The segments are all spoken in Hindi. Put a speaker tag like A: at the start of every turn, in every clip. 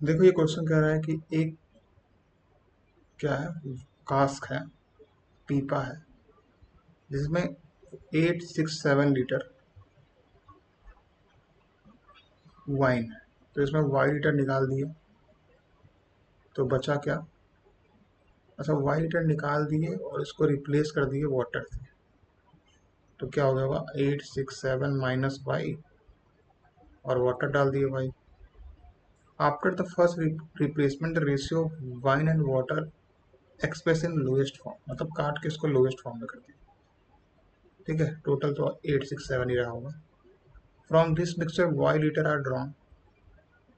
A: देखो ये क्वेश्चन कह रहा है कि एक क्या है, कास्क है, पीपा है, जिसमें 867 लीटर वाइन है। तो इसमें वाई लीटर निकाल दिए तो बचा क्या? अच्छा, वाई लीटर निकाल दिए और इसको रिप्लेस कर दिए वाटर से, तो क्या हो गया? 867 माइनस वाई, और वाटर डाल दिए Y. After the first replacement the ratio of wine and water express in lowest form, मतलब काट के इसको लोएस्ट फॉर्म में कर दिया। ठीक है, टोटल तो 867 ही रहा होगा। From this mixture Y litre are drawn,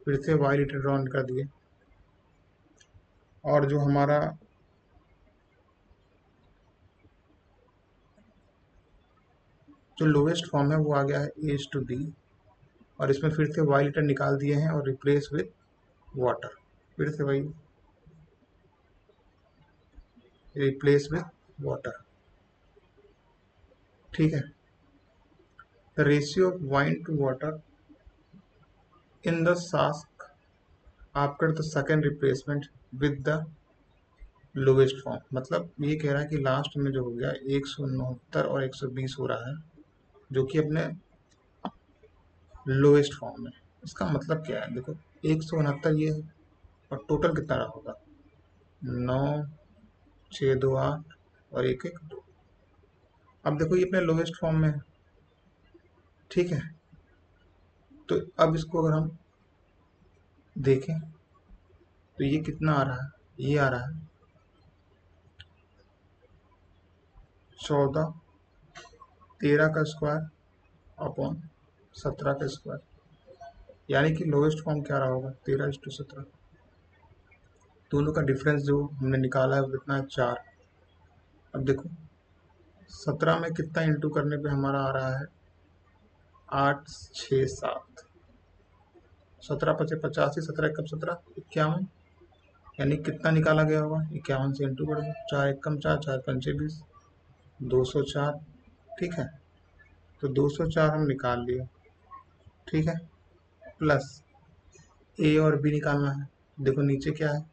A: फिर से वाई लीटर ड्रॉन कर दिए, और जो हमारा जो लोएस्ट फॉर्म है वो आ गया है एच टू बी, और इसमें फिर से वाई लीटर निकाल दिए हैं और रिप्लेस विथ वाटर, फिर से वही रिप्लेस विथ वाटर। ठीक है, the ratio of wine to water in the cask after the second replacement with the lowest form, मतलब ये कह रहा है कि लास्ट में जो हो गया 169 और 120 हो रहा है, जो कि अपने लोवेस्ट फॉर्म में। इसका मतलब क्या है? देखो, 169 ये है, और टोटल कितना रहा होगा? 9, 6, 2, 8 और 1, 1, 2। अब देखो ये अपने लोवेस्ट फॉर्म में है। ठीक है, तो अब इसको अगर हम देखें तो ये कितना आ रहा है? ये आ रहा है 14, 13 का स्क्वायर अपॉन 17 का स्क्वायर, यानी कि लोवेस्ट फॉर्म क्या रहा होगा? 13:17। दोनों का डिफरेंस जो हमने निकाला है वो कितना है? 4। अब देखो 17 में कितना इंटू करने पे हमारा आ रहा है? 8, 6, 7। 17 × 5 = 85, 17 एकम 17, 51, यानी कितना निकाला गया होगा? 51 से इंटू कर दो, 4 एकम 4, 4 पंचे 20, 204। ठीक है, तो 204 हम निकाल लिए। ठीक है, प्लस ए और बी निकालना है। देखो नीचे क्या है?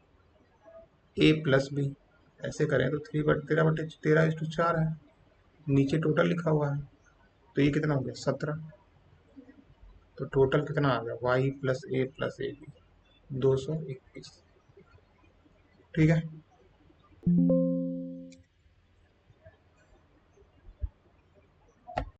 A: ए प्लस बी। ऐसे करें तो 13/13 है, नीचे टोटल लिखा हुआ है, तो ये कितना हो गया? 17। तो टोटल कितना आ गया? Y plus A B, 221। ठीक है।